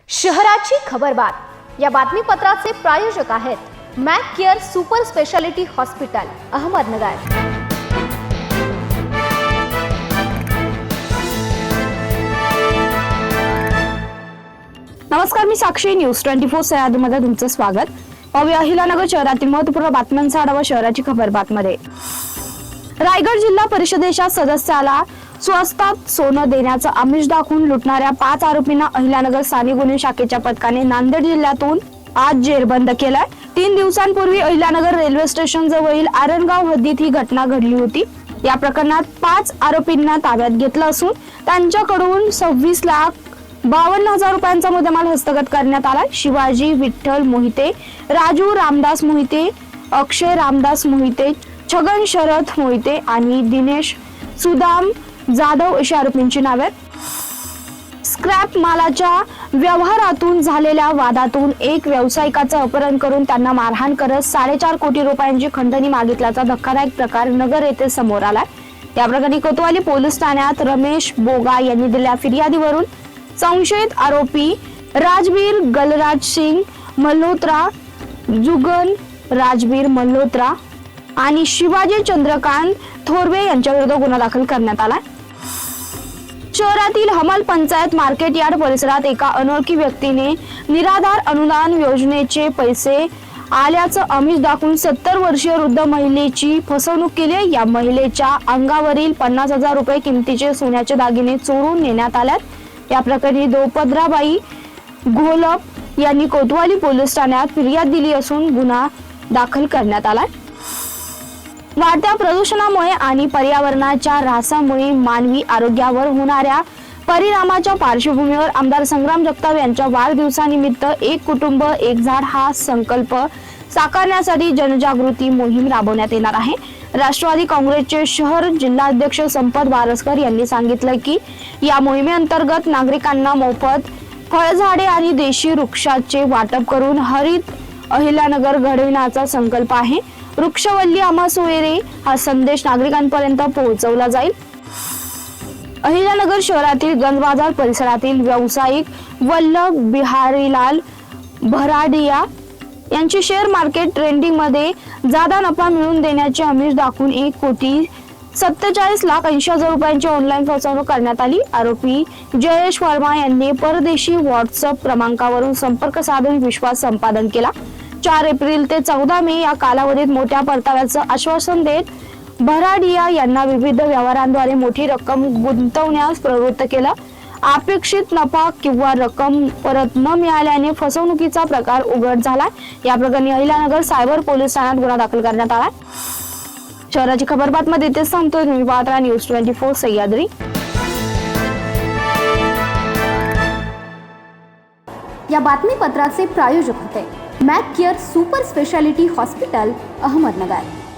शहराची खबरबात या बातमीपत्राचे प्रायोजक आहेत Mac care super speciality hospital Ahmednagar. नमस्कार, मी साक्षी न्यूज 24 सह्याद्रीमध्ये तुमचं स्वागत। पाहूया अहिल्यानगर शहरातील महत्त्वपूर्ण बातम्यांचा आढावा शहराची खबरबातमध्ये। रायगड जिल्हा परिषदेच्या सदस्याला स्वस्तात सोनं देण्याचं आमिष दाखवून लुटणाऱ्या 5 आरोपींना अहिल्यानगर स्थानिक गुन्हे शाखेच्या पथकाने नांदेड जिल्ह्यातून आज जेरबंद केलाय। 3 दिवसांपूर्वी अहिल्यानगर रेल्वे स्टेशन जवळील आरणगाव हद्दीत ही घटना घडली होती। या प्रकरणात 5 आरोपींना ताब्यात घेतलं असून त्यांच्याकडून 26,52,000 रुपयांचा मुद्देमाल हस्तगत करण्यात आला। शिवाजी विठ्ठल मोहिते, राजू रामदास मोहिते, अक्षय रामदास मोहिते, छगन शरद मोहिते आणि दिनेश सुदाम जाधव अशी आरोपींची नावे आहेत। स्क्रॅप मालाच्या व्यवहारातून झालेल्या वादातून एक व्यावसायिकाचं अपहरण करून त्यांना मारहाण करत 4.5 कोटी रुपयांची खंडणी मागितल्याचा धक्कादायक प्रकार नगर येथे समोर आलाय। या प्रकरणी कोतवाली पोलीस ठाण्यात रमेश बोगा यांनी दिलेल्या फिर्यादीवरून संशयित आरोपी राजबीर गलराज सिंग मल्होत्रा, जुगन राजबीर मल्होत्रा आणि शिवाजी चंद्रकांत थोरवे यांच्या विरुद्ध गुन्हा दाखल करण्यात आला। शहरातील हमाल पंचायत मार्केट यार्ड परिसरात एका अनोळखी व्यक्तीने निराधार अनुदान योजनेचे पैसे आल्याचं आमिष दाखवून 70 वर्षीय वृद्ध महिलेची फसवणूक केली। या महिलेच्या अंगावरील 50,000 रुपये किमतीचे सोन्याचे दागिने चोरून नेण्यात आल्यात। या प्रकरणी द्रौपद्राबाई घोलप यांनी कोतवाली पोलीस ठाण्यात फिर्याद दिली असून गुन्हा दाखल करण्यात आला। वाढत्या प्रदूषणामुळे आणि पर्यावरणाच्या ऱ्हासामुळे मानवी आरोग्यावर होणाऱ्या परिणामाच्या पार्श्वभूमीवर आमदार संग्राम जगताप यांच्या वाढदिवसानिमित्त एक कुटुंब एक झाड हा संकल्प साकारण्यासाठी जनजागृती मोहीम राबवण्यात येणार आहे। राष्ट्रवादी काँग्रेसचे शहर जिल्हाध्यक्ष संपत वारसकर यांनी सांगितलं की या मोहिमेअंतर्गत नागरिकांना मोफत फळझाडे आणि देशी वृक्षाचे वाटप करून हरित अहिल्यानगर घडविण्याचा संकल्प आहे। वृक्षवल्ली आम्हा सोयरे हा संदेश नागरिकांपर्यंत पोहोचवला जाईल। अहिल्यानगर शहरातील गंज बाजार परिसरातील व्यावसायिक वल्लभ बिहारीलाल भराडिया यांची शेअर मार्केट ट्रेडिंग मध्ये जादा नफा मिळवून देण्याचे आमिष दाखवून 1,47,80,000 रुपयांची ऑनलाईन फसवणूक करण्यात आली। आरोपी जयेश वर्मा यांनी परदेशी व्हॉट्सअप क्रमांकावरून संपर्क साधून विश्वास संपादन केला। 4 एप्रिल ते 14 मे या कालावधीत मोठ्या परताव्याचं आश्वासन देत भराडिया यांना विविध व्यवहारांद्वारे मोठी रक्कम गुंतवण्यास प्रवृत्त केलं। अपेक्षित नफा किंवा रक्कम परत न मिळाल्याने फसवणुकीचा प्रकार उघड झाला। या प्रकरणी अहिल्यानगर सायबर पोलीस ठाण्यात गुन्हा दाखल करण्यात आला। शहराची खबरबातमध्ये इथेच थांबतोय। तुम्ही पाहत राहा न्यूज 24 सह्याद्री। या बातमीपत्राचे प्रायोजक होते Mac care super speciality hospital Ahmednagar.